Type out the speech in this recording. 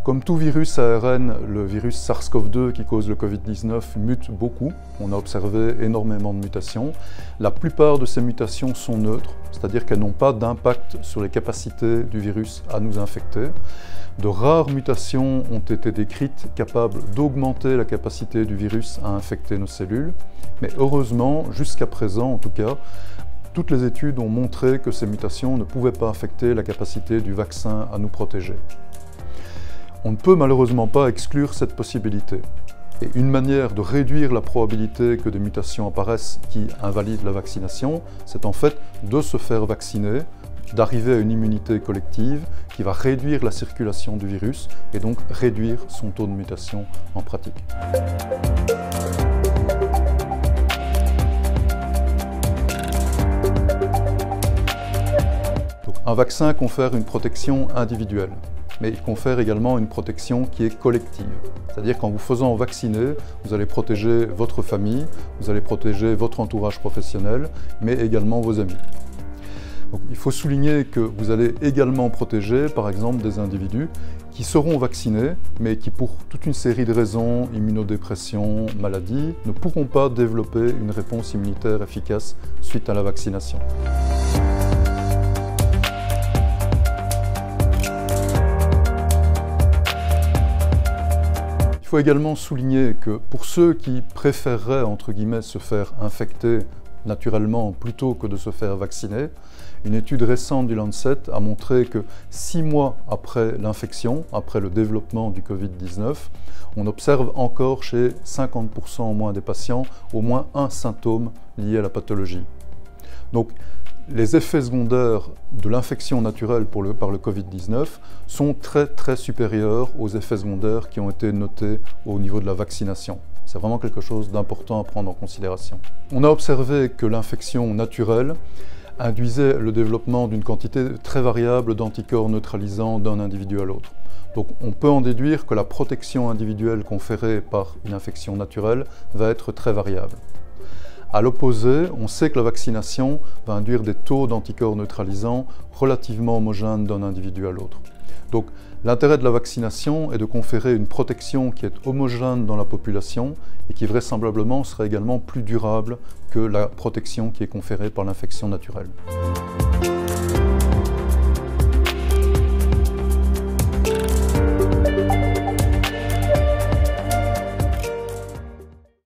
Comme tout virus ARN, le virus SARS-CoV-2 qui cause le Covid-19 mute beaucoup. On a observé énormément de mutations. La plupart de ces mutations sont neutres, c'est-à-dire qu'elles n'ont pas d'impact sur les capacités du virus à nous infecter. De rares mutations ont été décrites capables d'augmenter la capacité du virus à infecter nos cellules. Mais heureusement, jusqu'à présent en tout cas, toutes les études ont montré que ces mutations ne pouvaient pas affecter la capacité du vaccin à nous protéger. On ne peut malheureusement pas exclure cette possibilité. Et une manière de réduire la probabilité que des mutations apparaissent qui invalident la vaccination, c'est en fait de se faire vacciner, d'arriver à une immunité collective qui va réduire la circulation du virus et donc réduire son taux de mutation en pratique. Donc, un vaccin confère une protection individuelle, mais il confère également une protection qui est collective. C'est-à-dire qu'en vous faisant vacciner, vous allez protéger votre famille, vous allez protéger votre entourage professionnel, mais également vos amis. Donc, il faut souligner que vous allez également protéger, par exemple, des individus qui seront vaccinés, mais qui, pour toute une série de raisons, immunodépression, maladie, ne pourront pas développer une réponse immunitaire efficace suite à la vaccination. Il faut également souligner que pour ceux qui préféreraient, entre guillemets, se faire infecter naturellement plutôt que de se faire vacciner, une étude récente du Lancet a montré que 6 mois après l'infection, après le développement du Covid-19, on observe encore chez 50% au moins des patients au moins un symptôme lié à la pathologie. Donc, les effets secondaires de l'infection naturelle par le Covid-19 sont très supérieurs aux effets secondaires qui ont été notés au niveau de la vaccination. C'est vraiment quelque chose d'important à prendre en considération. On a observé que l'infection naturelle induisait le développement d'une quantité très variable d'anticorps neutralisants d'un individu à l'autre. Donc on peut en déduire que la protection individuelle conférée par une infection naturelle va être très variable. À l'opposé, on sait que la vaccination va induire des taux d'anticorps neutralisants relativement homogènes d'un individu à l'autre. Donc l'intérêt de la vaccination est de conférer une protection qui est homogène dans la population et qui vraisemblablement sera également plus durable que la protection qui est conférée par l'infection naturelle.